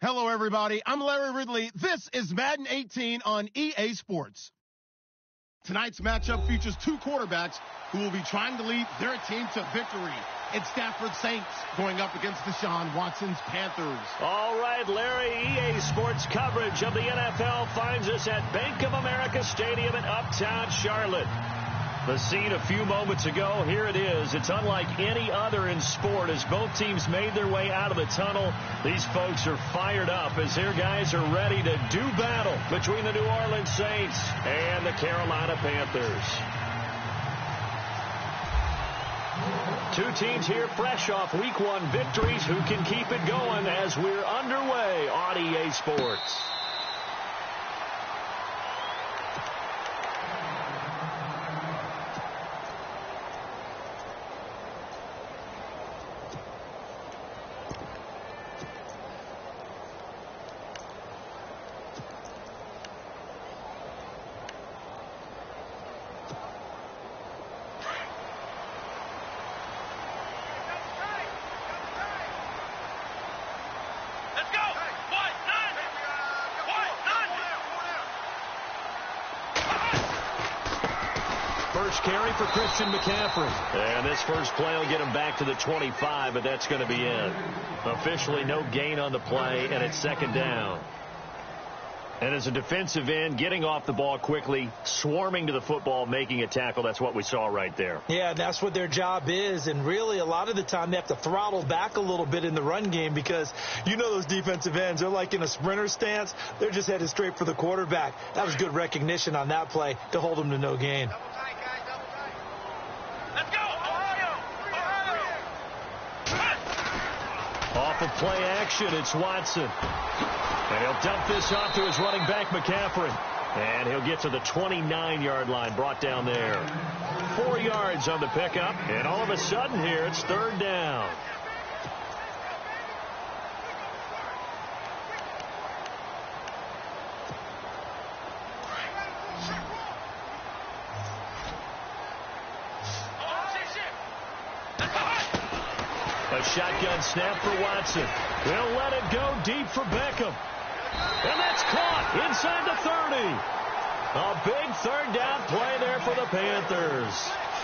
Hello, everybody. I'm Larry Ridley. This is Madden 18 on EA Sports. Tonight's matchup features two quarterbacks who will be trying to lead their team to victory. It's Stafford Saints going up against Deshaun Watson's Panthers. All right, Larry, EA Sports coverage of the NFL finds us at Bank of America Stadium in Uptown Charlotte. The scene a few moments ago, here it is. It's unlike any other in sport as both teams made their way out of the tunnel. These folks are fired up as their guys are ready to do battle between the New Orleans Saints and the Carolina Panthers. Two teams here fresh off Week 1 victories who can keep it going as we're underway on EA Sports. First carry for Christian McCaffrey. And this first play will get him back to the 25, but that's going to be it. Officially no gain on the play, and it's second down. And as a defensive end, getting off the ball quickly, swarming to the football, making a tackle, that's what we saw right there. Yeah, that's what their job is, and really a lot of the time they have to throttle back a little bit in the run game because you know those defensive ends, they're like in a sprinter stance. They're just headed straight for the quarterback. That was good recognition on that play to hold them to no gain. Off of play action, it's Watson. And he'll dump this off to his running back, McCaffrey. And he'll get to the 29-yard line, brought down there. 4 yards on the pickup, and all of a sudden here, it's third down. A shotgun snap for Watson. They'll let it go deep for Beckham. And that's caught inside the 30. A big third down play there for the Panthers.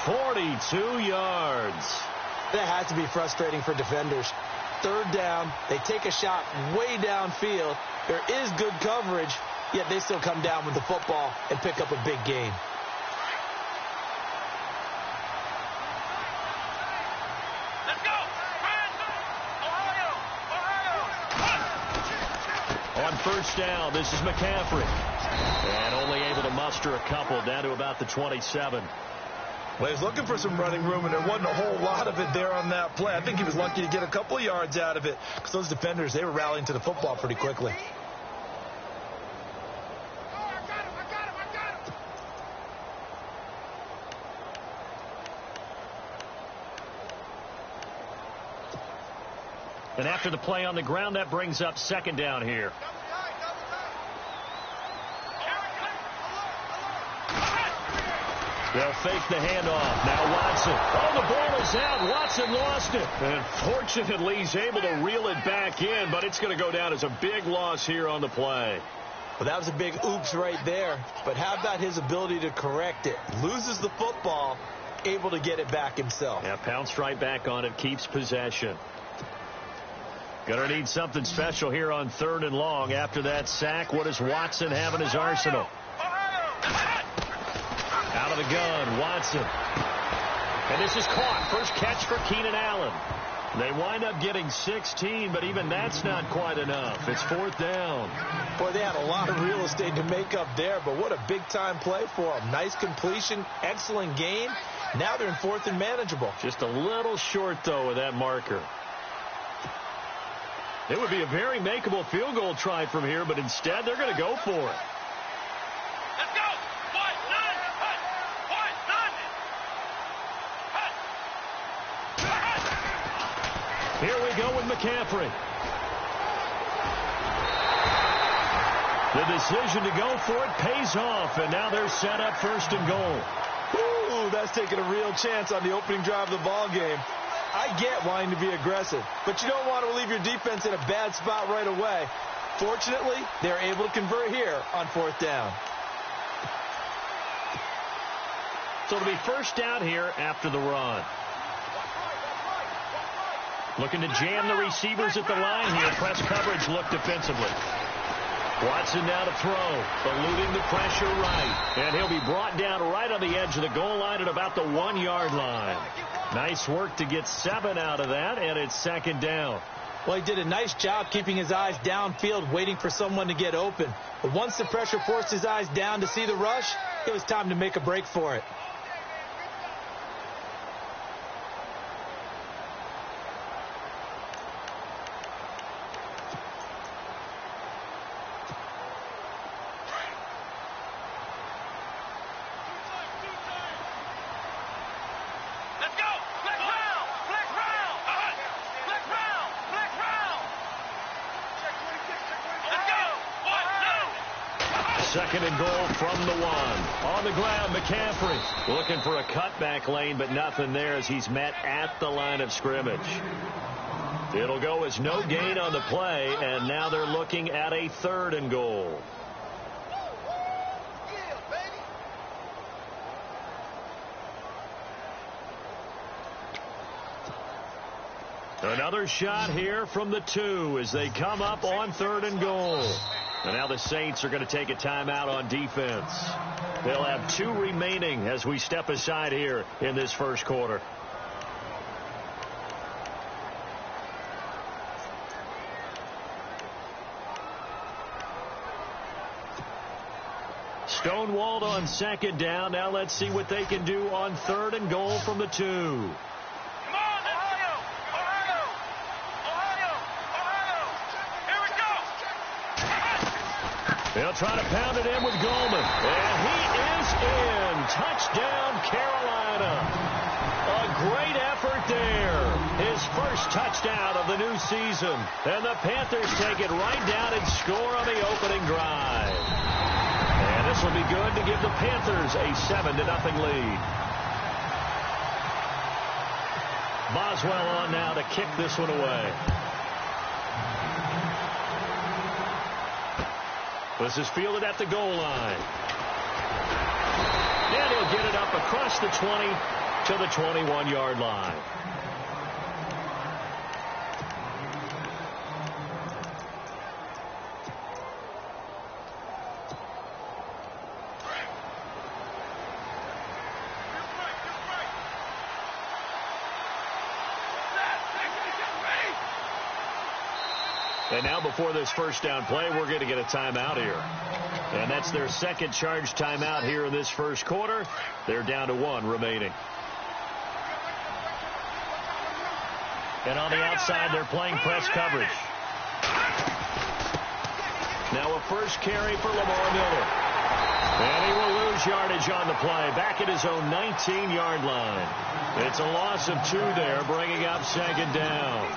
42 yards. That has to be frustrating for defenders. Third down, they take a shot way downfield. There is good coverage, yet they still come down with the football and pick up a big gain. On first down, this is McCaffrey. And only able to muster a couple down to about the 27. Well, he was looking for some running room, and there wasn't a whole lot of it there on that play. I think he was lucky to get a couple of yards out of it because those defenders, they were rallying to the football pretty quickly. And after the play on the ground, that brings up second down here. They'll fake the handoff. Now Watson. Oh, the ball is out. Watson lost it. And fortunately, he's able to reel it back in, but it's going to go down as a big loss here on the play. Well, that was a big oops right there. But how about his ability to correct it? Loses the football, able to get it back himself. Yeah, pounced right back on it, keeps possession. Going to need something special here on third and long. After that sack, what does Watson have in his arsenal? Out of the gun, Watson. And this is caught. First catch for Keenan Allen. They wind up getting 16, but even that's not quite enough. It's fourth down. Boy, they had a lot of real estate to make up there, but what a big-time play for them. Nice completion, excellent gain. Now they're in fourth and manageable. Just a little short, though, with that marker. It would be a very makeable field goal try from here, but instead they're going to go for it. Let's go! Here we go with McCaffrey. The decision to go for it pays off, and now they're set up first and goal. Ooh, that's taking a real chance on the opening drive of the ball game. I get wanting to be aggressive, but you don't want to leave your defense in a bad spot right away. Fortunately, they're able to convert here on 4th down. So it'll be first down here after the run. Looking to jam the receivers at the line here. Press coverage look defensively. Watson now to throw, eluding the pressure right. And he'll be brought down right on the edge of the goal line at about the 1-yard line. Nice work to get 7 out of that, and it's 2nd down. Well, he did a nice job keeping his eyes downfield, waiting for someone to get open. But once the pressure forced his eyes down to see the rush, it was time to make a break for it. Second and goal from the 1. On the ground, McCaffrey looking for a cutback lane, but nothing there as he's met at the line of scrimmage. It'll go as no gain on the play, and now they're looking at a 3rd and goal. Another shot here from the 2 as they come up on 3rd and goal. And now the Saints are going to take a timeout on defense. They'll have 2 remaining as we step aside here in this first quarter. Stonewalled on 2nd down. Now let's see what they can do on 3rd and goal from the 2. They'll try to pound it in with Goldman. And he is in. Touchdown, Carolina. A great effort there. His first touchdown of the new season. And the Panthers take it right down and score on the opening drive. And this will be good to give the Panthers a 7-0 lead. Boswell on now to kick this one away. This is fielded at the goal line. And he'll get it up across the 20 to the 21-yard line. And now before this first down play, we're going to get a timeout here. And that's their second charge timeout here in this first quarter. They're down to 1 remaining. And on the outside, they're playing press coverage. Now a first carry for Lamar Miller. And he will lose yardage on the play, back at his own 19-yard line. It's a loss of 2 there, bringing up 2nd down.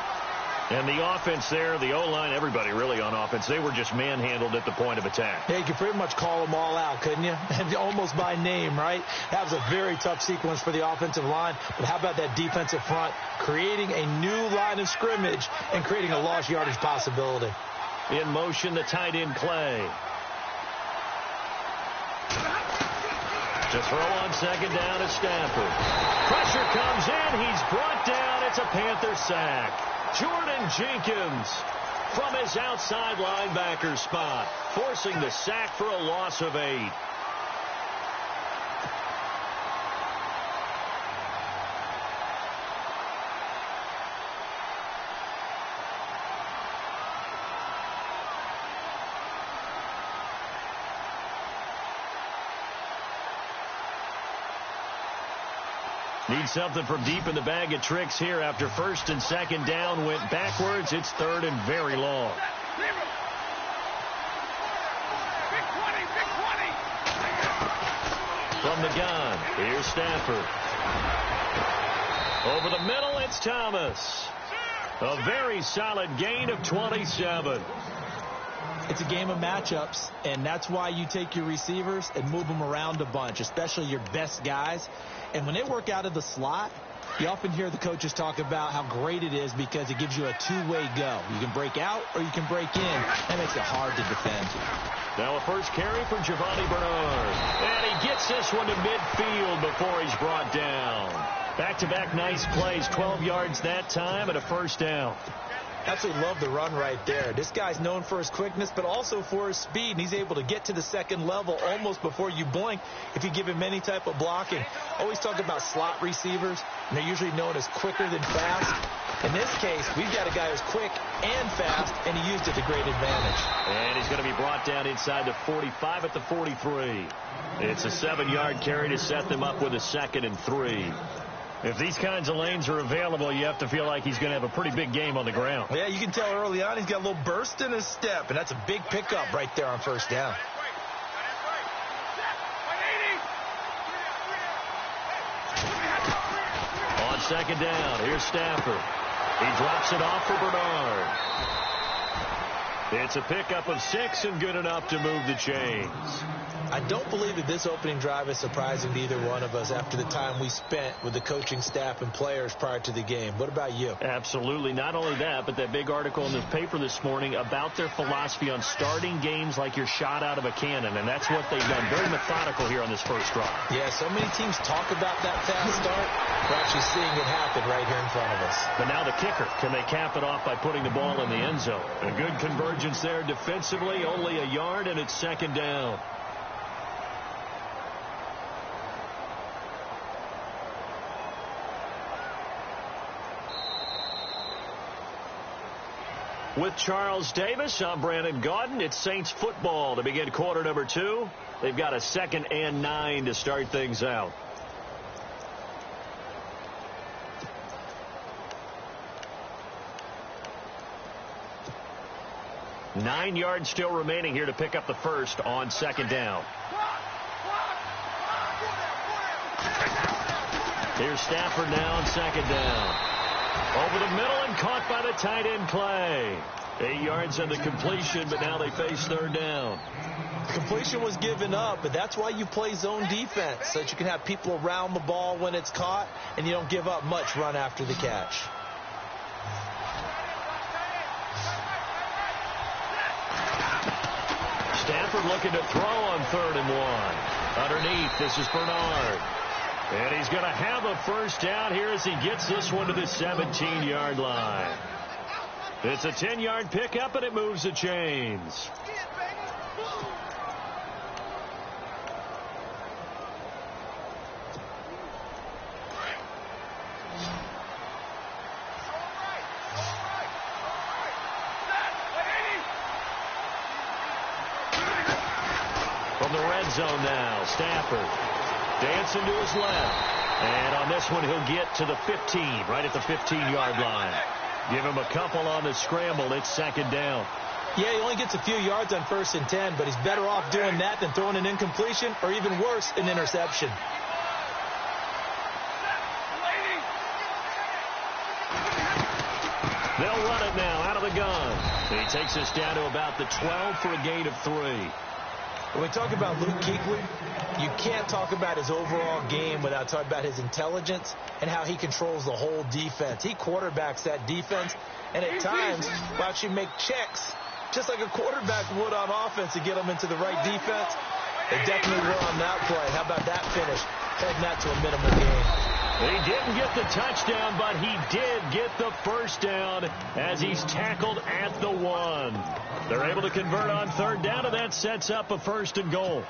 And the offense there, the O-line, everybody really on offense, they were just manhandled at the point of attack. Yeah, you could pretty much call them all out, couldn't you? And almost by name, right? That was a very tough sequence for the offensive line. But how about that defensive front creating a new line of scrimmage and creating a lost yardage possibility? In motion, the tight end Clay. To throw on 2nd down is Stafford. Pressure comes in. He's brought down. It's a Panther sack. Jordan Jenkins from his outside linebacker spot, forcing the sack for a loss of 8. Need something from deep in the bag of tricks here after 1st and 2nd down went backwards. It's 3rd and very long. From the gun, here's Stafford. Over the middle, it's Thomas. A very solid gain of 27. It's a game of matchups, and that's why you take your receivers and move them around a bunch, especially your best guys. And when they work out of the slot, you often hear the coaches talk about how great it is because it gives you a two-way go. You can break out or you can break in. That makes it hard to defend. Now a first carry for Giovanni Bernard. And he gets this one to midfield before he's brought down. Back-to-back nice plays, 12 yards that time and a first down. Absolutely love the run right there. This guy's known for his quickness, but also for his speed. And he's able to get to the second level almost before you blink if you give him any type of blocking. Always talk about slot receivers, and they're usually known as quicker than fast. In this case, we've got a guy who's quick and fast, and he used it to great advantage. And he's going to be brought down inside the 45 at the 43. It's a 7-yard carry to set them up with a 2nd and 3. If these kinds of lanes are available, you have to feel like he's going to have a pretty big game on the ground. Yeah, you can tell early on he's got a little burst in his step, and that's a big pickup right there on first down. On 2nd down, here's Stafford. He drops it off for Bernard. It's a pickup of 6 and good enough to move the chains. I don't believe that this opening drive is surprising to either one of us after the time we spent with the coaching staff and players prior to the game. What about you? Absolutely. Not only that, but that big article in the paper this morning about their philosophy on starting games like you're shot out of a cannon, and that's what they've done. Very methodical here on this first drive. Yeah, so many teams talk about that fast start. We're actually seeing it happen right here in front of us. But now the kicker. Can they cap it off by putting the ball in the end zone? A good convergence there defensively, only a yard, and it's 2nd down. With Charles Davis, I'm Brandon Gaudin. It's Saints football to begin quarter number 2. They've got a 2nd and 9 to start things out. Nine yards still remaining here to pick up the first on 2nd down. Here's Stafford now on 2nd down. Over the middle and caught by the tight end play. 8 yards on the completion, but now they face 3rd down. The completion was given up, but that's why you play zone defense, so that you can have people around the ball when it's caught, and you don't give up much run after the catch. Stafford looking to throw on 3rd and 1. Underneath, this is Bernard. And he's going to have a first down here as he gets this one to the 17-yard line. It's a 10-yard pickup, and it moves the chains. From the red zone now, Stafford. Dancing to his left. And on this one, he'll get to the 15, right at the 15-yard line. Give him a couple on the scramble. It's 2nd down. Yeah, he only gets a few yards on 1st and 10, but he's better off doing that than throwing an incompletion or even worse, an interception. They'll run it now out of the gun. He takes us down to about the 12 for a gain of 3. When we talk about Luke Kuechly, you can't talk about his overall game without talking about his intelligence and how he controls the whole defense. He quarterbacks that defense, and at times will actually make checks, just like a quarterback would on offense to get them into the right defense. They definitely were on that play. How about that finish? Holding that to a minimal gain. He didn't get the touchdown, but he did get the first down as he's tackled at the 1. They're able to convert on 3rd down, and that sets up a 1st and goal.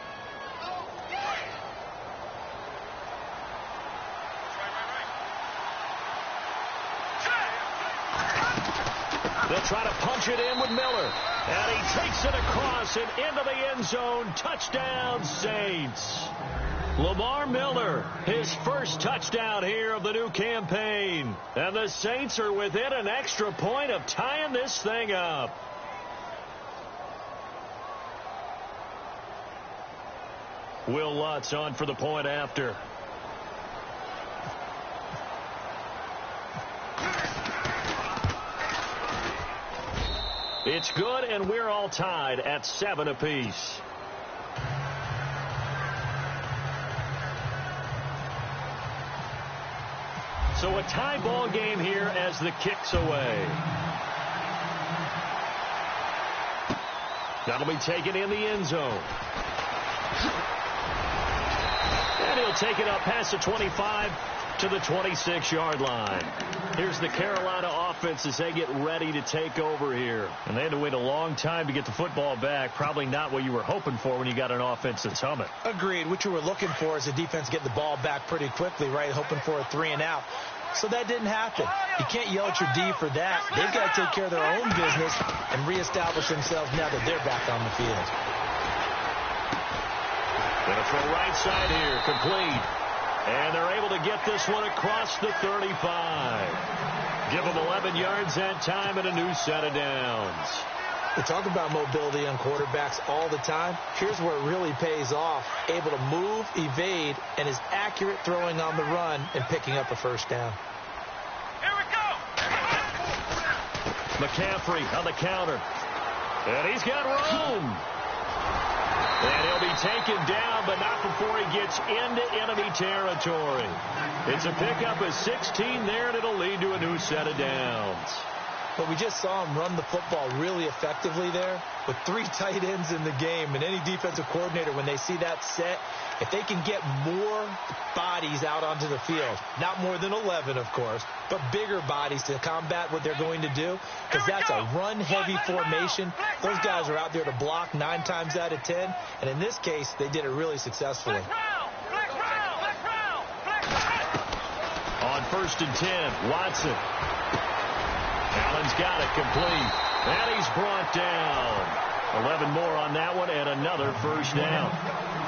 They'll try to punch it in with Miller. And he takes it across and into the end zone. Touchdown, Saints. Lamar Miller, his first touchdown here of the new campaign. And the Saints are within an extra point of tying this thing up. Will Lutz on for the point after. It's good, and we're all tied at 7 apiece. So a tie ball game here as the kick's away. That'll be taken in the end zone. And he'll take it up past the 25 to the 26-yard line. Here's the Carolina offense as they get ready to take over here. And they had to wait a long time to get the football back. Probably not what you were hoping for when you got an offense that's humming. Agreed. What you were looking for is the defense getting the ball back pretty quickly, right? Hoping for a 3-and-out. So that didn't happen. You can't yell at your D for that. They've got to take care of their own business and reestablish themselves now that they're back on the field. Going to throw right side here, complete. And they're able to get this one across the 35. Give them 11 yards that time and a new set of downs. We talk about mobility on quarterbacks all the time. Here's where it really pays off. Able to move, evade, and is accurate throwing on the run and picking up a first down. Here we go. McCaffrey on the counter. And he's got room. And he'll be taken down, but not before he gets into enemy territory. It's a pickup of 16 there, and it'll lead to a new set of downs. But we just saw him run the football really effectively there with 3 tight ends in the game. And any defensive coordinator, when they see that set, if they can get more bodies out onto the field, not more than 11, of course, but bigger bodies to combat what they're going to do, because that's a run-heavy formation. Those guys are out there to block 9 times out of 10. And in this case, they did it really successfully. On 1st and 10, Watson. Allen's got it, complete. And he's brought down. 11 more on that one and another first down.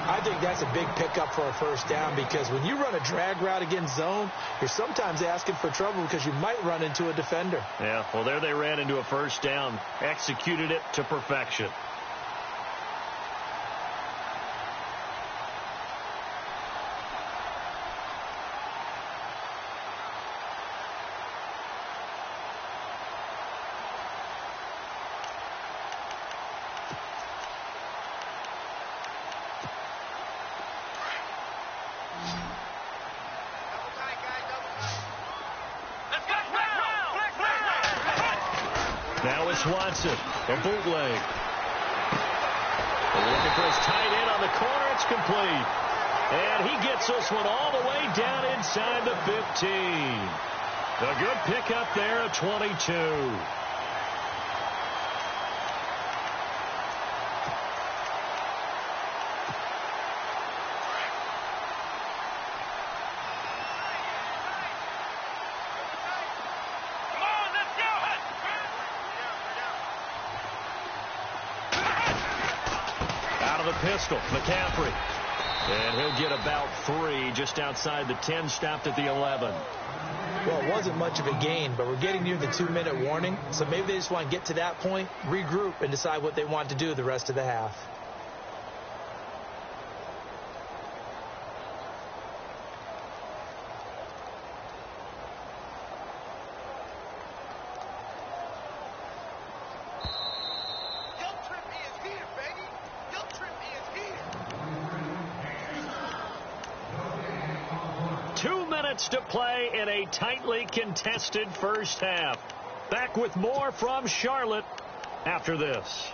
I think that's a big pickup for a first down, because when you run a drag route against zone, you're sometimes asking for trouble because you might run into a defender. Yeah, well, there they ran into a first down. Executed it to perfection. Now it's Watson, a bootleg. Looking for his tight end on the corner. It's complete. And he gets this one all the way down inside the 15. A good pickup there at 22. Pistol, McCaffrey. And he'll get about 3 just outside the 10, stopped at the 11. Well, it wasn't much of a gain, but we're getting near the 2-minute warning, so maybe they just want to get to that point, regroup, and decide what they want to do the rest of the half. To play in a tightly contested first half. Back with more from Charlotte after this.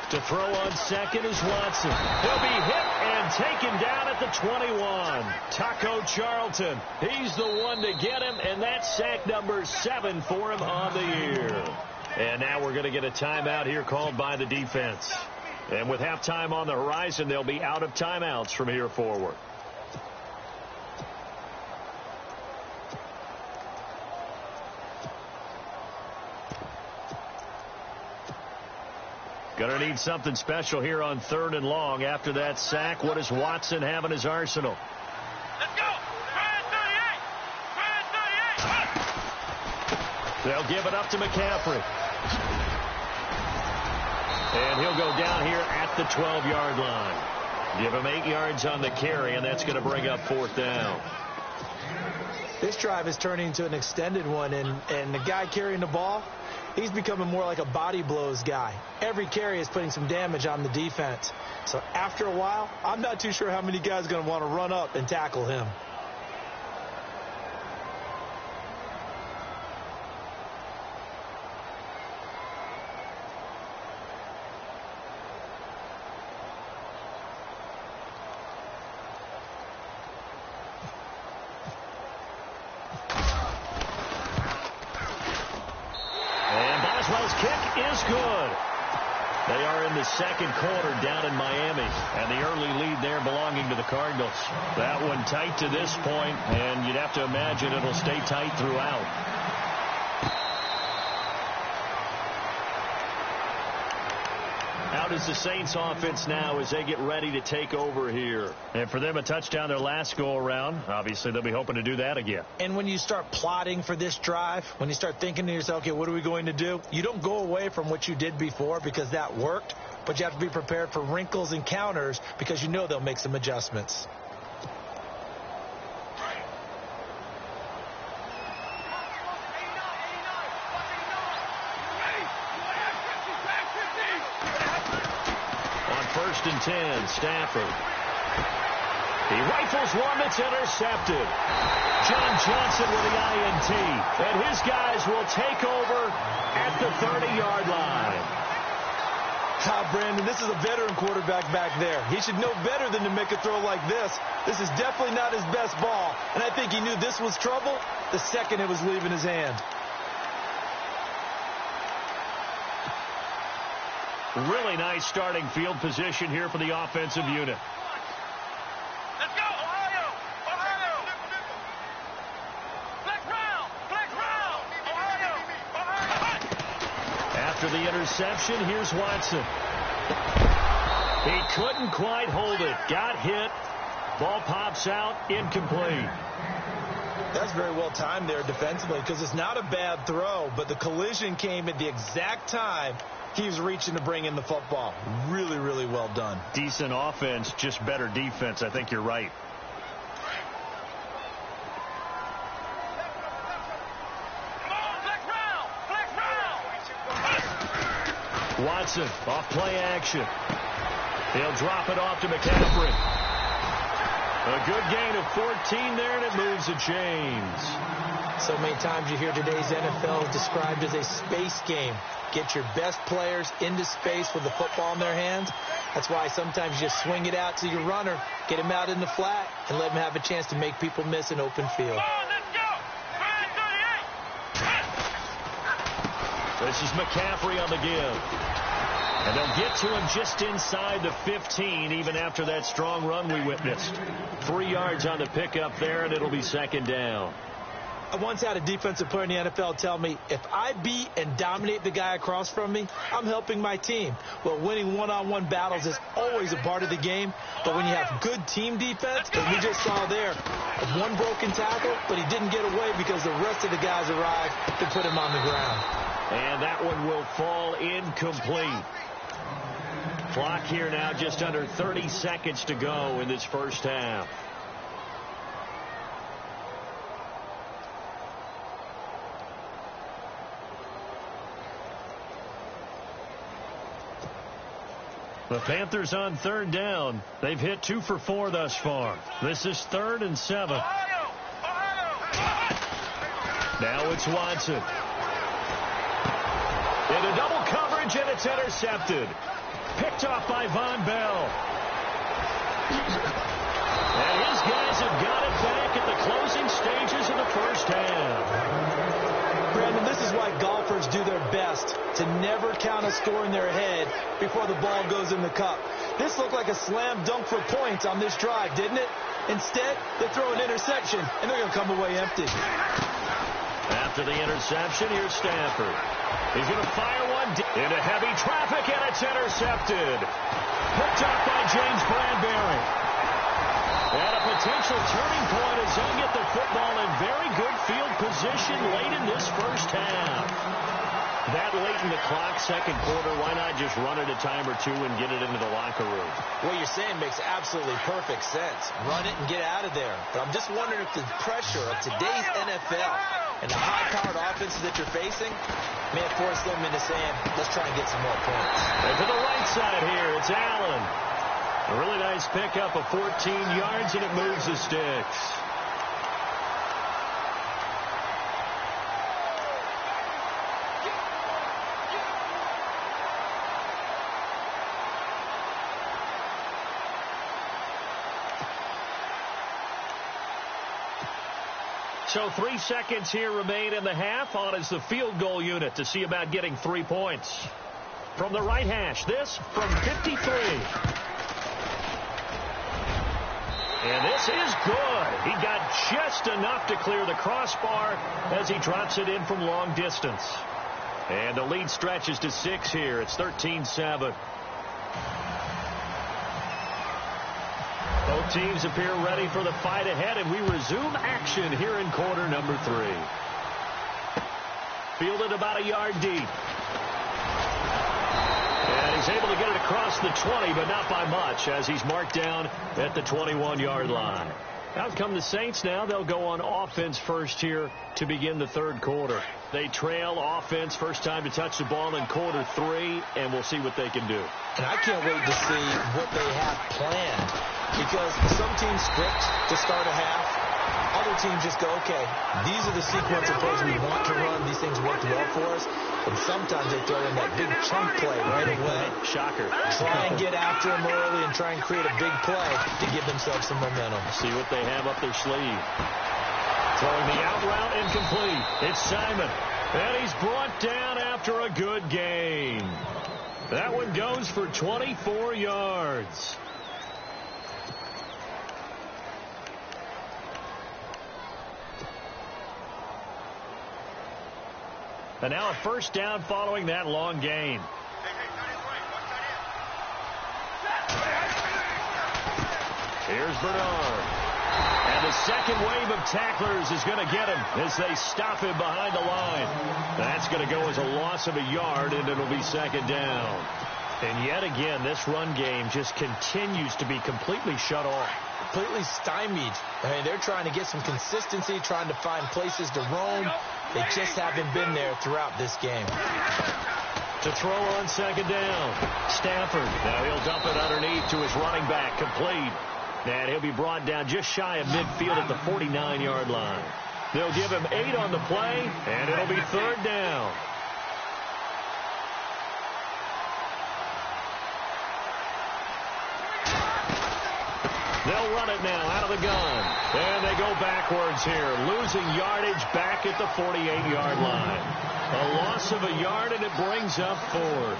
To throw on second is Watson. He'll be hit and taken down at the 21. Taco Charlton, he's the one to get him, and that's sack number 7 for him on the year. And now we're going to get a timeout here called by the defense. And with halftime on the horizon, they'll be out of timeouts from here forward. Going to need something special here on 3rd and long. After that sack, what does Watson have in his arsenal? Let's go! They'll give it up to McCaffrey. And he'll go down here at the 12-yard line. Give him 8 yards on the carry, and that's going to bring up 4th down. This drive is turning into an extended one, and the guy carrying the ball, he's becoming more like a body blows guy. Every carry is putting some damage on the defense. So after a while, I'm not too sure how many guys are going to want to run up and tackle him. They are in the second quarter down in Miami, and the early lead there belonging to the Cardinals. That one tight to this point, and you'd have to imagine it'll stay tight throughout. Out is the Saints offense now as they get ready to take over here. And for them, a touchdown their last go-around. Obviously, they'll be hoping to do that again. And when you start plotting for this drive, when you start thinking to yourself, okay, what are we going to do? You don't go away from what you did before because that worked, but you have to be prepared for wrinkles and counters because you know they'll make some adjustments. First and 10, Stafford. He rifles one that's intercepted. John Johnson with the INT. And his guys will take over at the 30-yard line. Brandon, this is a veteran quarterback back there. He should know better than to make a throw like this. This is definitely not his best ball. And I think he knew this was trouble the second it was leaving his hand. Really nice starting field position here for the offensive unit. Let's go, Ohio! Ohio! Flex round! Ohio! After the interception, here's Watson. He couldn't quite hold it. Got hit. Ball pops out. Incomplete. That's very well timed there defensively because it's not a bad throw, but the collision came at the exact time he was reaching to bring in the football. Really, really well done. Decent offense, just better defense. I think you're right. Watson off play action. He'll drop it off to McCaffrey. A good gain of 14 there, and it moves the chains. So many times you hear today's NFL described as a space game. Get your best players into space with the football in their hands. That's why sometimes you just swing it out to your runner, get him out in the flat, and let him have a chance to make people miss an open field. This is McCaffrey on the give. And they'll get to him just inside the 15, even after that strong run we witnessed. 3 yards on the pickup there, and it'll be second down. I once had a defensive player in the NFL tell me, if I beat and dominate the guy across from me, I'm helping my team. Well, winning one-on-one battles is always a part of the game, but when you have good team defense, as we just saw there, one broken tackle, but he didn't get away because the rest of the guys arrived to put him on the ground. And that one will fall incomplete. Clock here now just under 30 seconds to go in this first half. The Panthers on third down. They've hit 2 for 4 thus far. This is 3rd and 7. Now it's Watson. Into double coverage, and it's intercepted. Picked off by Von Bell. And his guys have got it back at the closing stages of the first half. Brandon, this is why golfers do their best to never count a score in their head before the ball goes in the cup. This looked like a slam dunk for points on this drive, didn't it? Instead, they throw an interception, and they're going to come away empty. After the interception, here's Stafford. He's going to fire one into heavy traffic, and it's intercepted. Picked up by James Bradbury. And a potential turning point as they'll get the football in very good field position late in this first half. That late in the clock, second quarter, why not just run it a time or two and get it into the locker room? What you're saying makes absolutely perfect sense. Run it and get out of there. But I'm just wondering if the pressure of today's NFL and the high-powered offenses that you're facing may have forced them into saying, let's try and get some more points. And to the right side here, it's Allen. A really nice pickup of 14 yards, and it moves the sticks. So 3 seconds here remain in the half. On is the field goal unit to see about getting 3 points. From the right hash, this from 53. And this is good. He got just enough to clear the crossbar as he drops it in from long distance. And the lead stretches to 6 here. It's 13-7. Both teams appear ready for the fight ahead, and we resume action here in quarter number 3. Fielded about a yard deep. And he's able to get it across the 20, but not by much, as he's marked down at the 21-yard line. Out come the Saints now. They'll go on offense first here to begin the third quarter. They trail offense first time to touch the ball in quarter 3, and we'll see what they can do. And I can't wait to see what they have planned, because some teams script to start a half. Other teams just go, okay, these are the sequence of plays we want to run. These things work well for us. And sometimes they throw in that big chunk play right away. Shocker. Try and get after them early and try and create a big play to give themselves some momentum. See what they have up their sleeve. Throwing the out route incomplete. It's Simon. And he's brought down after a good gain. That one goes for 24 yards. And now a first down following that long gain. Here's Bernard. And the second wave of tacklers is going to get him as they stop him behind the line. That's going to go as a loss of a yard, and it'll be second down. And yet again, this run game just continues to be completely shut off. Completely stymied. I mean, they're trying to get some consistency, trying to find places to roam. They just haven't been there throughout this game. To throw on second down, Stafford. Now he'll dump it underneath to his running back, complete. And he'll be brought down just shy of midfield at the 49-yard line. They'll give him 8 on the play, and it'll be third down. They'll run it now out of the gun. And they go backwards here, losing yardage back at the 48-yard line. A loss of a yard, and it brings up 4th.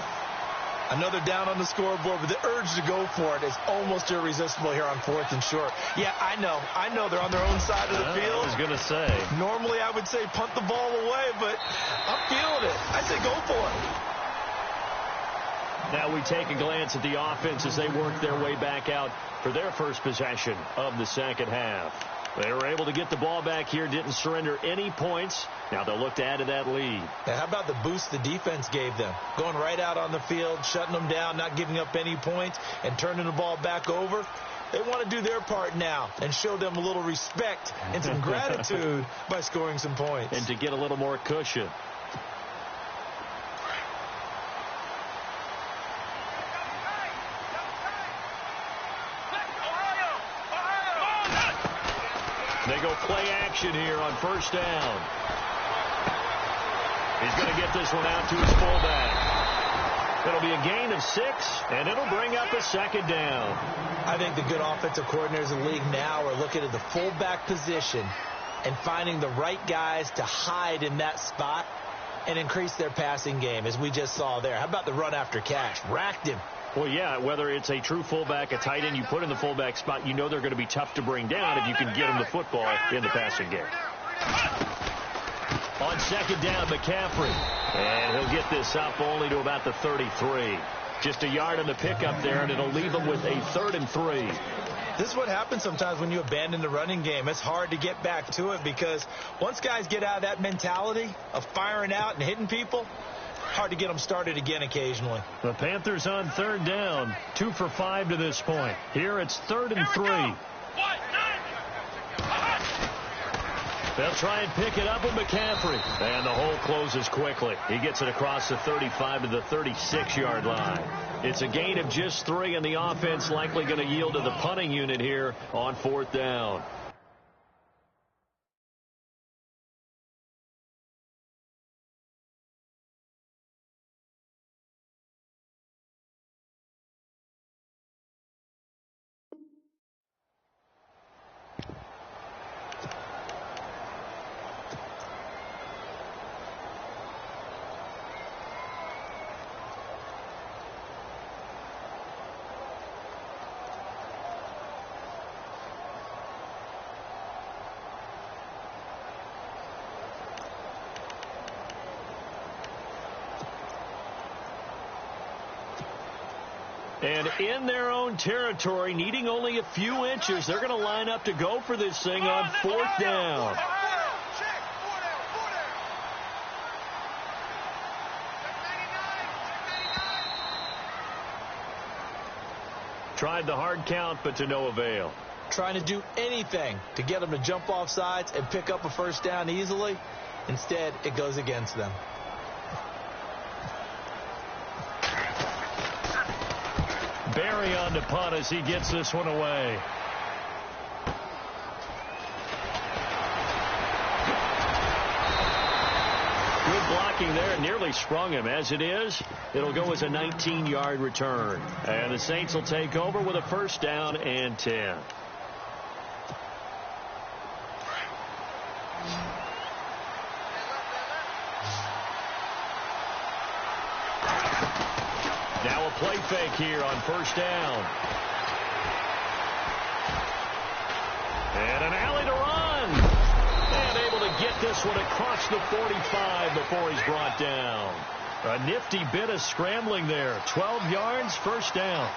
Another down on the scoreboard, but the urge to go for it is almost irresistible here on 4th and short. Yeah, I know they're on their own side of the field. I was going to say. Normally I would say punt the ball away, but I'm feeling it. I say go for it. Now we take a glance at the offense as they work their way back out for their first possession of the second half. They were able to get the ball back here, didn't surrender any points. Now they'll look to add to that lead. Now, how about the boost the defense gave them? Going right out on the field, shutting them down, not giving up any points, and turning the ball back over. They want to do their part now and show them a little respect and some gratitude by scoring some points. And to get a little more cushion. They go play action here on first down. He's going to get this one out to his fullback. It'll be a gain of 6, and it'll bring up a second down. I think the good offensive coordinators in the league now are looking at the fullback position and finding the right guys to hide in that spot and increase their passing game, as we just saw there. How about the run after catch? Racked him. Well, yeah, whether it's a true fullback, a tight end you put in the fullback spot, you know they're going to be tough to bring down if you can get them the football in the passing game. On second down, McCaffrey. And he'll get this up only to about the 33. Just a yard on the pickup there, and it'll leave them with a 3rd and 3. This is what happens sometimes when you abandon the running game. It's hard to get back to it because once guys get out of that mentality of firing out and hitting people, hard to get them started again occasionally. The Panthers on third down, 2 for 5 to this point. Here it's 3rd and 3. They'll try and pick it up with McCaffrey. And the hole closes quickly. He gets it across the 35 to the 36-yard line. It's a gain of just 3, and the offense likely going to yield to the punting unit here on 4th down. And in their own territory, needing only a few inches, they're going to line up to go for this thing on 4th down. Tried the hard count, but to no avail. Trying to do anything to get them to jump off sides and pick up a first down easily. Instead, it goes against them. Barry on to punt as he gets this one away. Good blocking there. Nearly sprung him. As it is, it'll go as a 19-yard return. And the Saints will take over with a first down and 10. Now a play fake here on first down. And an alley to run. And able to get this one across the 45 before he's brought down. A nifty bit of scrambling there. 12 yards, first down.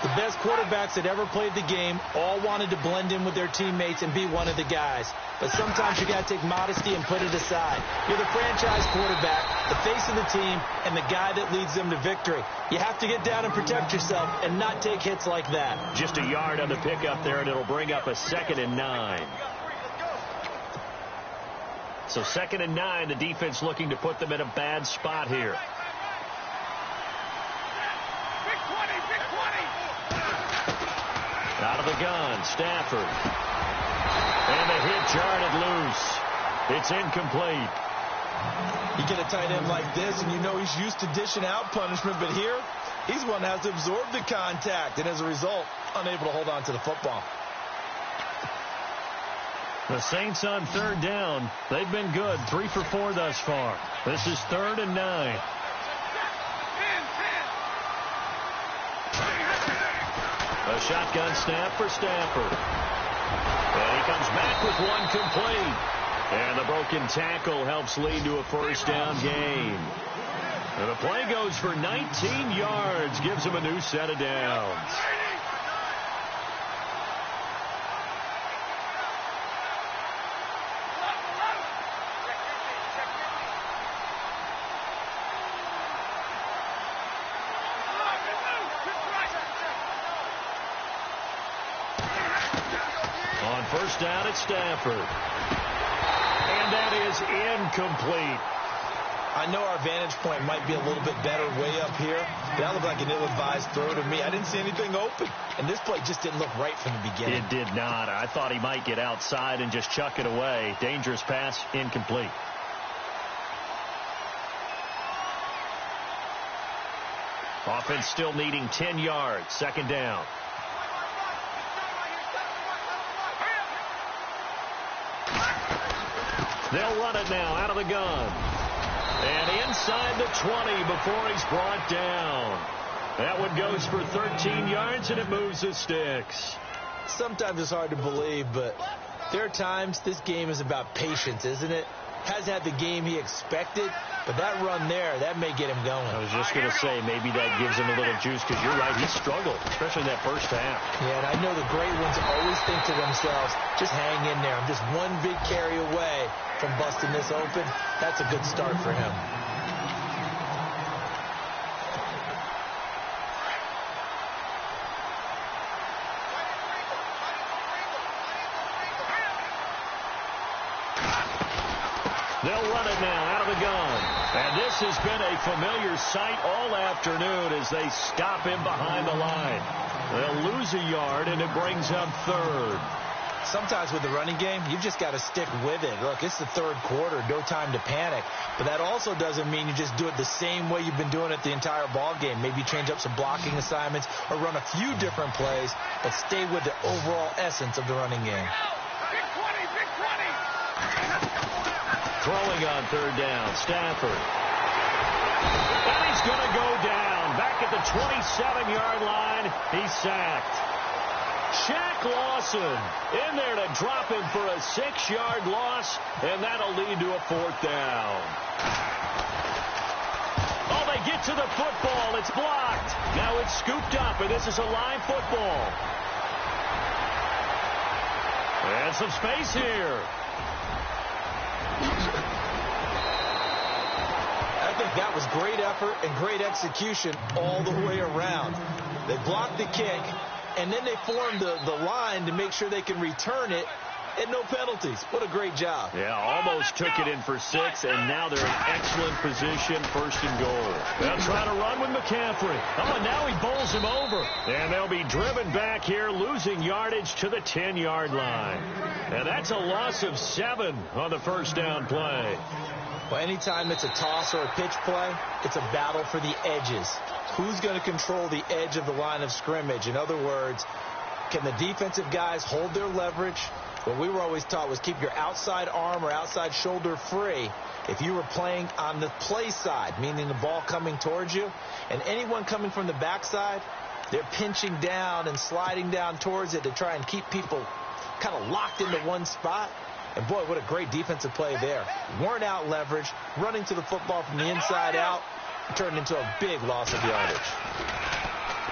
The best quarterbacks that ever played the game all wanted to blend in with their teammates and be one of the guys. But sometimes you got to take modesty and put it aside. You're the franchise quarterback, the face of the team, and the guy that leads them to victory. You have to get down and protect yourself and not take hits like that. Just a yard on the pickup there, and it'll bring up a 2nd and 9. So 2nd and 9, the defense looking to put them in a bad spot here. Out of the gun, Stafford. And the hit jarred loose. It's incomplete. You get a tight end like this, and you know he's used to dishing out punishment, but here, he's one that has to absorb the contact, and as a result, unable to hold on to the football. The Saints on third down. They've been good, 3 for 4 thus far. This is 3rd and 9. A shotgun snap for Stafford. And he comes back with one complete. And the broken tackle helps lead to a first down gain. And the play goes for 19 yards, gives him a new set of downs. First down at Stafford. And that is incomplete. I know our vantage point might be a little bit better way up here, but that looked like an ill-advised throw to me. I didn't see anything open, and this play just didn't look right from the beginning. It did not. I thought he might get outside and just chuck it away. Dangerous pass, incomplete. Offense still needing 10 yards. 2nd down. They'll run it now out of the gun. And inside the 20 before he's brought down. That one goes for 13 yards, and it moves the sticks. Sometimes it's hard to believe, but there are times this game is about patience, isn't it? Hasn't had the game he expected, But that run there, that may get him going. I was just going to say, maybe that gives him a little juice, because you're right, he struggled, especially in that first half. Yeah, and I know the great ones always think to themselves, just hang in there. I'm just one big carry away from busting this open. That's a good start for him. They'll run it now out of the gun. And this has been a familiar sight all afternoon as they stop him behind the line. They'll lose a yard, and it brings up third. Sometimes with the running game, you've just got to stick with it. Look, it's the third quarter, no time to panic. But that also doesn't mean you just do it the same way you've been doing it the entire ball game. Maybe change up some blocking assignments or run a few different plays, but stay with the overall essence of the running game. Big 20, big 20. Throwing on third down, Stafford. And he's going to go down. Back at the 27-yard line, he's sacked. Shaq Lawson in there to drop him for a 6-yard loss, and that'll lead to a fourth down. Oh, they get to the football. It's blocked. Now it's scooped up, and this is a live football. And some space here. I think that was great effort and great execution all the way around. They blocked the kick, and then they formed the line to make sure they can return it and no penalties. What a great job. Yeah, almost took it in for 6, and now they're in excellent position, first and goal. They'll try to run with McCaffrey. Oh, and now he bowls him over. And they'll be driven back here, losing yardage to the 10-yard line. And that's a loss of 7 on the first down play. Well, anytime it's a toss or a pitch play, it's a battle for the edges. Who's going to control the edge of the line of scrimmage? In other words, can the defensive guys hold their leverage? What we were always taught was keep your outside arm or outside shoulder free if you were playing on the play side, meaning the ball coming towards you. And anyone coming from the backside, they're pinching down and sliding down towards it to try and keep people kind of locked into one spot. And, boy, what a great defensive play there. Worn out leverage, running to the football from the inside out, turned into a big loss of yardage.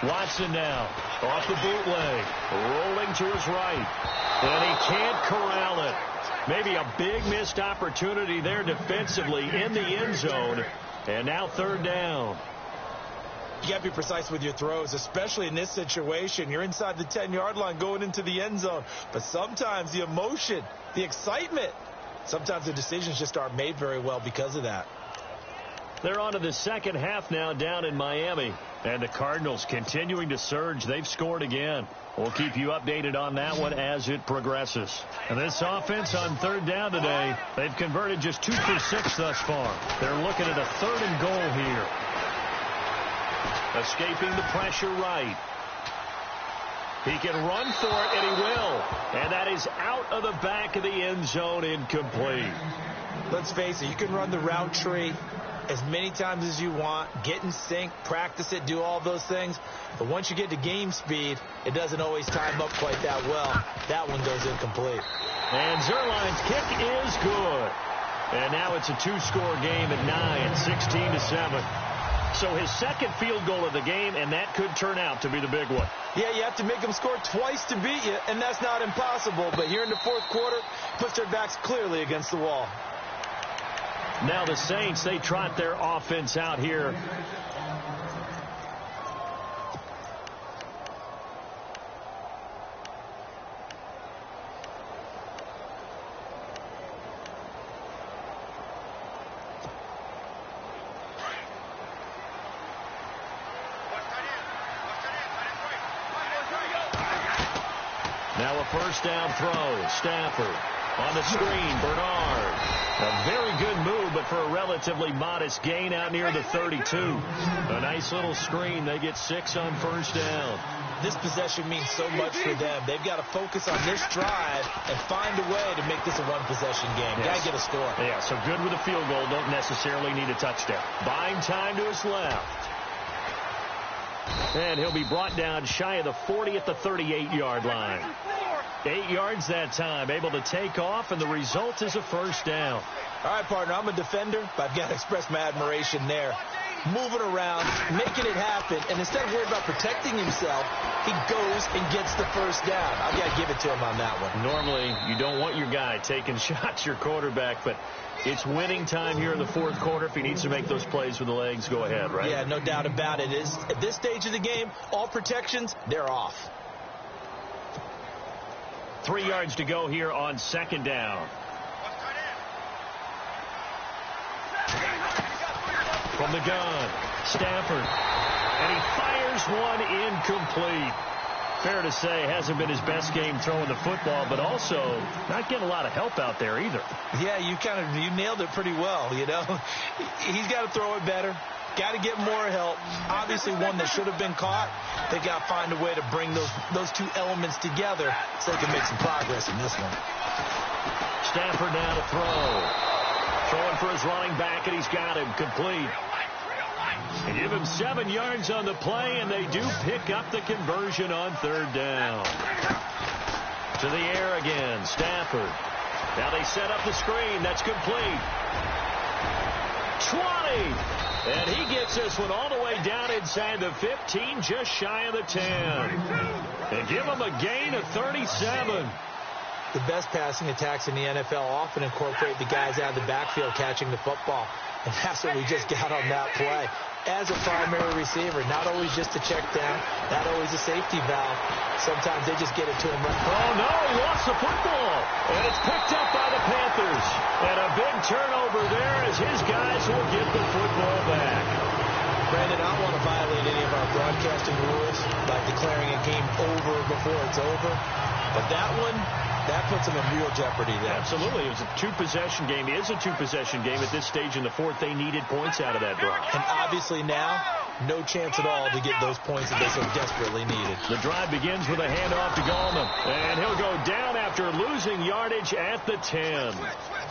Watson now off the bootleg, rolling to his right. And he can't corral it. Maybe a big missed opportunity there defensively in the end zone. And now third down. You got to be precise with your throws, especially in this situation. You're inside the 10-yard line going into the end zone. But sometimes the emotion, the excitement, sometimes the decisions just aren't made very well because of that. They're on to the second half now down in Miami. And the Cardinals continuing to surge. They've scored again. We'll keep you updated on that one as it progresses. And this offense on third down today, they've converted just 2 for 6 thus far. They're looking at a third and goal here. Escaping the pressure right. He can run for it, and he will. And that is out of the back of the end zone, incomplete. Let's face it, you can run the route tree as many times as you want, get in sync, practice it, do all those things. But once you get to game speed, it doesn't always time up quite that well. That one goes incomplete. And Zerline's kick is good. And now it's a 2-score game at 9, 16-7. So his second field goal of the game, and that could turn out to be the big one. Yeah, you have to make them score twice to beat you, and that's not impossible. But here in the fourth quarter, puts their backs clearly against the wall. Now the Saints, they trot their offense out here. Now a first down throw. Stafford on the screen. Bernard. A very good move, but for a relatively modest gain out near the 32. A nice little screen. They get 6 on first down. This possession means so much for them. They've got to focus on this drive and find a way to make this a one-possession game. Yes. Got to get a score. Yeah, so good with a field goal. Don't necessarily need a touchdown. Buying time to his left. And he'll be brought down shy of the 40 at the 38-yard line. 8 yards that time, able to take off, and the result is a first down. All right, partner, I'm a defender, but I've got to express my admiration there. Moving around, making it happen, and instead of worrying about protecting himself, he goes and gets the first down. I've got to give it to him on that one. Normally, you don't want your guy taking shots, your quarterback, but it's winning time here in the fourth quarter. If he needs to make those plays with the legs, go ahead, right? Yeah, no doubt about it. At this stage of the game, all protections, they're off. 3 yards to go here on second down. From the gun, Stafford, and he fires one incomplete. Fair to say, hasn't been his best game throwing the football, but also not getting a lot of help out there either. Yeah, you nailed it pretty well, you know. He's got to throw it better. Got to get more help. Obviously, one that should have been caught. They got to find a way to bring those two elements together so they can make some progress in this one. Stafford now to throw. Throwing for his running back, and he's got him complete. They give him 7 yards on the play, and they do pick up the conversion on third down. To the air again, Stafford. Now they set up the screen. That's complete. 20. And he gets this one all the way down inside the 15, just shy of the 10. And give him a gain of 37. The best passing attacks in the NFL often incorporate the guys out of the backfield catching the football. And that's what we just got on that play. As a primary receiver, not always just a check down, not always a safety valve. Sometimes they just get it to him right. Oh, no, he lost the football. And it's picked up by the Panthers. And a big turnover there as his guys will get the football back. Brandon, I don't want to violate any of our broadcasting rules by declaring a game over before it's over. But that one, that puts them in real jeopardy there. Absolutely. It was a two-possession game. It is a two-possession game. At this stage in the fourth, they needed points out of that drive. And obviously now, no chance at all to get those points that they so desperately needed. The drive begins with a handoff to Gallman. And he'll go down after losing yardage at the 10.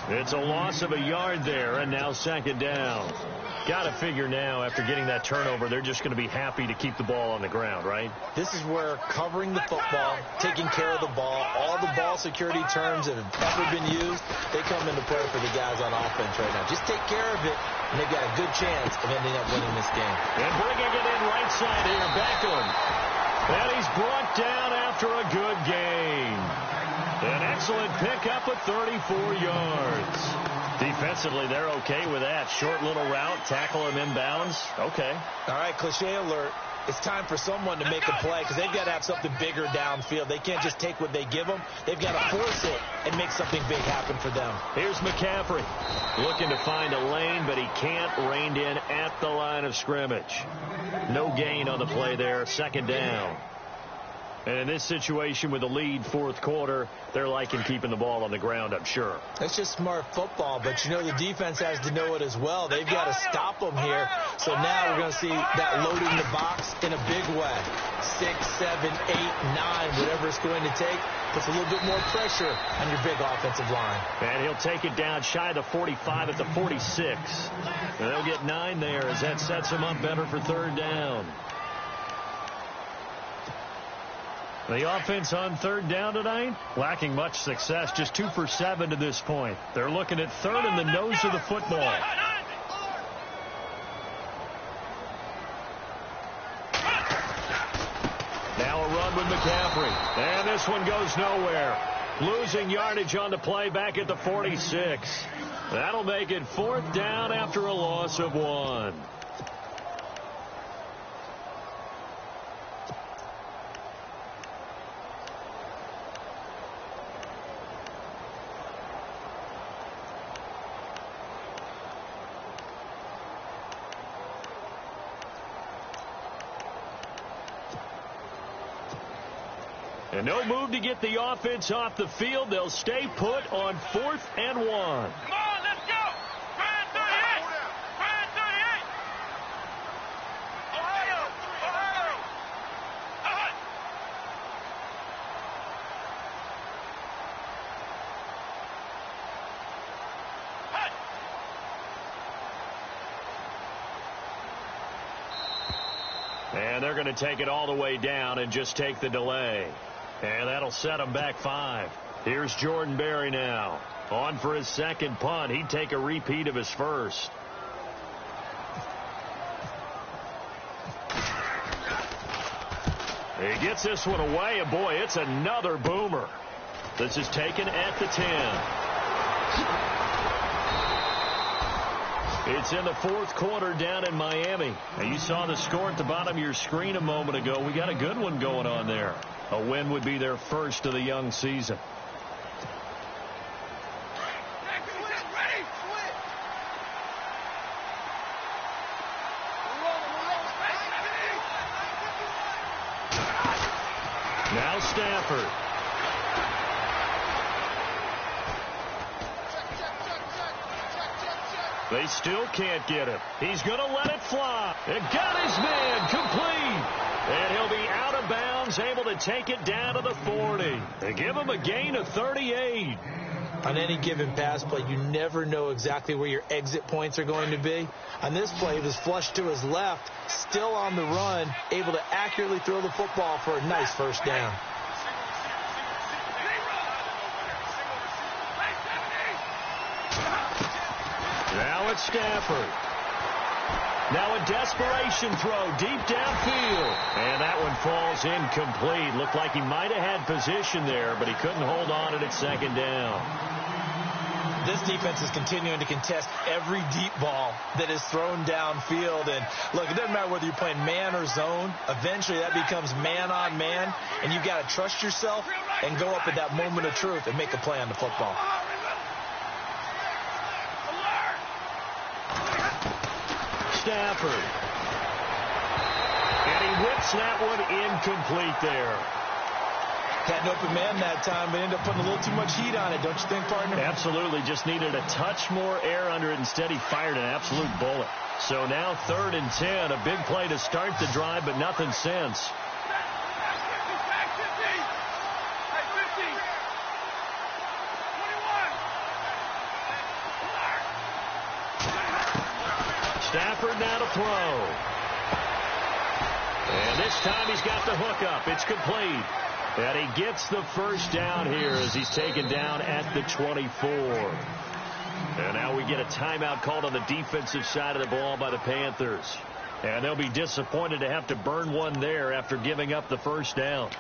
It's a loss of a yard there, and now second down. Got to figure now, after getting that turnover, they're just going to be happy to keep the ball on the ground, right? This is where covering the football, taking care of the ball, all the ball security terms that have ever been used, they come into play for the guys on offense right now. Just take care of it, and they've got a good chance of ending up winning this game. And bringing it in right side here, Beckham. And he's brought down after a good gain. An excellent pickup at 34 yards. Defensively, they're okay with that. Short little route, tackle him inbounds. Okay. All right, cliche alert. It's time for someone to make a play because they've got to have something bigger downfield. They can't just take what they give them. They've got to force it and make something big happen for them. Here's McCaffrey looking to find a lane, but he can't. Reined in at the line of scrimmage. No gain on the play there. Second down. And in this situation with the lead fourth quarter, they're liking keeping the ball on the ground, I'm sure. That's just smart football, but you know the defense has to know it as well. They've got to stop them here. So now we're going to see that loading the box in a big way. 6, 7, 8, 9, whatever it's going to take, puts a little bit more pressure on your big offensive line. And he'll take it down shy of the 45 at the 46. And they'll get 9 there as that sets him up better for third down. The offense on third down tonight, lacking much success, just 2 for 7 to this point. They're looking at third in the nose of the football. Now a run with McCaffrey. And this one goes nowhere. Losing yardage on the play back at the 46. That'll make it fourth down after a loss of 1. And no move to get the offense off the field. They'll stay put on 4th and 1. Come on, let's go. Fire 38. Fire 38. Ohio. Ohio. Ohio. And they're going to take it all the way down and just take the delay. And that'll set him back 5. Here's Jordan Berry now. On for his second punt. He'd take a repeat of his first. He gets this one away, and boy, it's another boomer. This is taken at the 10. It's in the fourth quarter down in Miami. And you saw the score at the bottom of your screen a moment ago. We got a good one going on there. A win would be their first of the young season. Now Stafford. They still can't get him. He's going to let it fly. And got his man complete. And he'll be out of bounds, able to take it down to the 40. They give him a gain of 38. On any given pass play, you never know exactly where your exit points are going to be. On this play, it was flushed to his left, still on the run, able to accurately throw the football for a nice first down. Now it's Stafford. Now a desperation throw deep downfield. And that one falls incomplete. Looked like he might have had position there, but he couldn't hold on at second down. This defense is continuing to contest every deep ball that is thrown downfield. And look, it doesn't matter whether you're playing man or zone. Eventually that becomes man on man. And you've got to trust yourself and go up at that moment of truth and make a play on the football. Stafford. And he whips that one incomplete there. Had an open man that time, but ended up putting a little too much heat on it, don't you think, partner? Absolutely. Just needed a touch more air under it. Instead, he fired an absolute bullet. So now 3rd and 10. A big play to start the drive, but nothing since. Stafford now to throw. And this time he's got the hook up. It's complete. And he gets the first down here as he's taken down at the 24. And now we get a timeout called on the defensive side of the ball by the Panthers. And they'll be disappointed to have to burn one there after giving up the first down.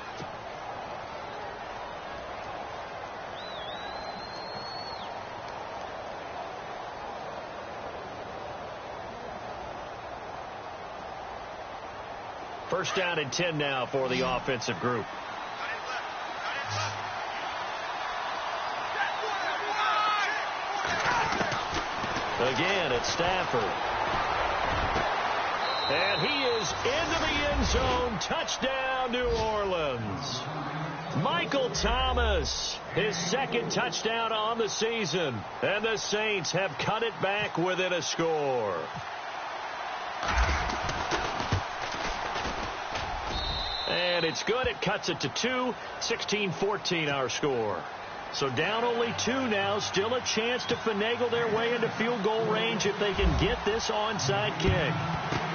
First down and 10 now for the offensive group. Again, it's Stafford. And he is into the end zone. Touchdown, New Orleans. Michael Thomas, his second touchdown on the season. And the Saints have cut it back within a score. And it's good. It cuts it to 2. 16-14 our score. So down only 2 now. Still a chance to finagle their way into field goal range if they can get this onside kick.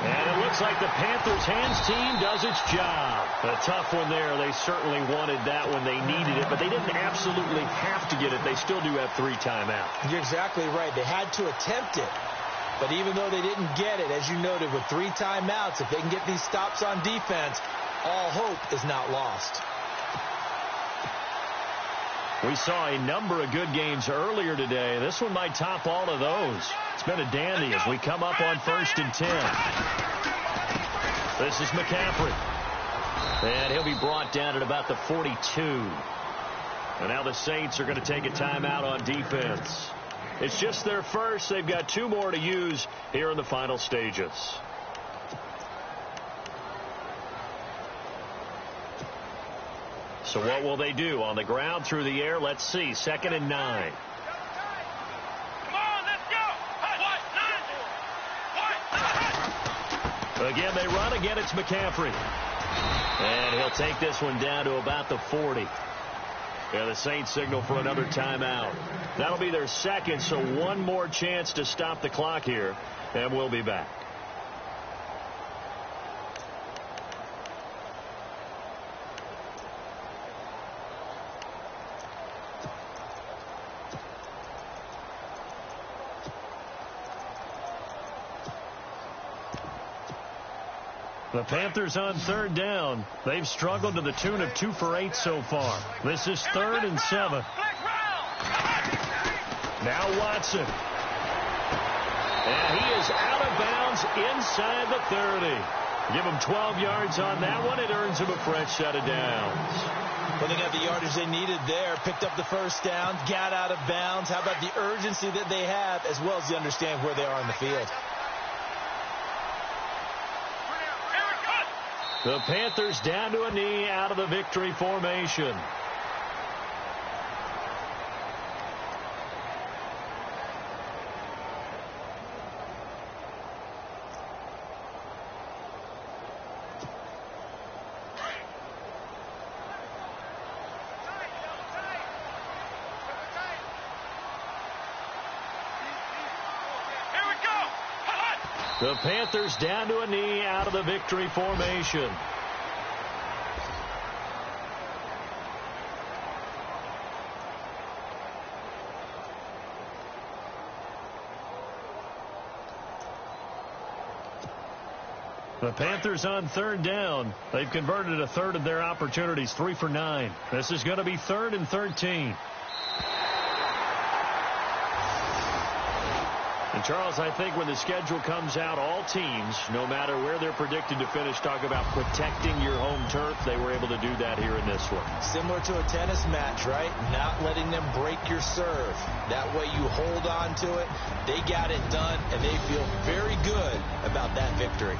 And it looks like the Panthers' hands team does its job. A tough one there. They certainly wanted that when they needed it, but they didn't absolutely have to get it. They still do have 3 timeouts. You're exactly right. They had to attempt it. But even though they didn't get it, as you noted, with 3 timeouts, if they can get these stops on defense, all hope is not lost. We saw a number of good games earlier today. This one might top all of those. It's been a dandy as we come up on 1st and 10. This is McCaffrey. And he'll be brought down at about the 42. And now the Saints are going to take a timeout on defense. It's just their first. They've got 2 more to use here in the final stages. So what will they do? On the ground, through the air? Let's see. 2nd and 9. Come on, let's go. Again, they run. Again, it's McCaffrey. And he'll take this one down to about the 40. Yeah, the Saints signal for another timeout. That'll be their second, so 1 more chance to stop the clock here, and we'll be back. The Panthers on third down. They've struggled to the tune of 2 for 8 so far. This is 3rd and 7. Now Watson. And he is out of bounds inside the 30. Give him 12 yards on that one. It earns him a fresh set of downs. Well, they got the yardage they needed there. Picked up the first down. Got out of bounds. How about the urgency that they have as well as the understanding where they are on the field? The Panthers down to a knee out of the victory formation. The Panthers down to a knee out of the victory formation. The Panthers on third down. They've converted a third of their opportunities, 3 for 9. This is going to be 3rd and 13. And, Charles, I think when the schedule comes out, all teams, no matter where they're predicted to finish, talk about protecting your home turf. They were able to do that here in this one. Similar to a tennis match, right? Not letting them break your serve. That way you hold on to it. They got it done, and they feel very good about that victory.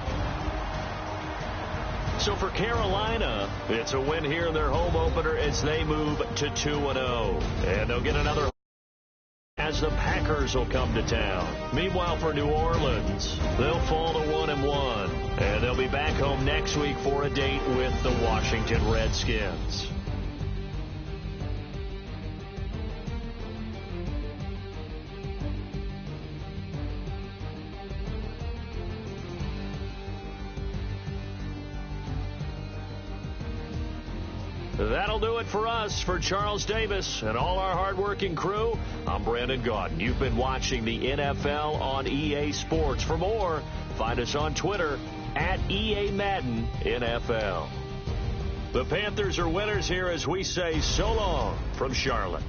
So for Carolina, it's a win here in their home opener as they move to 2-0. And they'll get another as the Packers will come to town. Meanwhile, for New Orleans, they'll fall to 1-1. And they'll be back home next week for a date with the Washington Redskins. That'll do it for us. For Charles Davis and all our hardworking crew, I'm Brandon Gaudin. You've been watching the NFL on EA Sports. For more, find us on Twitter at EA Madden NFL. The Panthers are winners here as we say so long from Charlotte.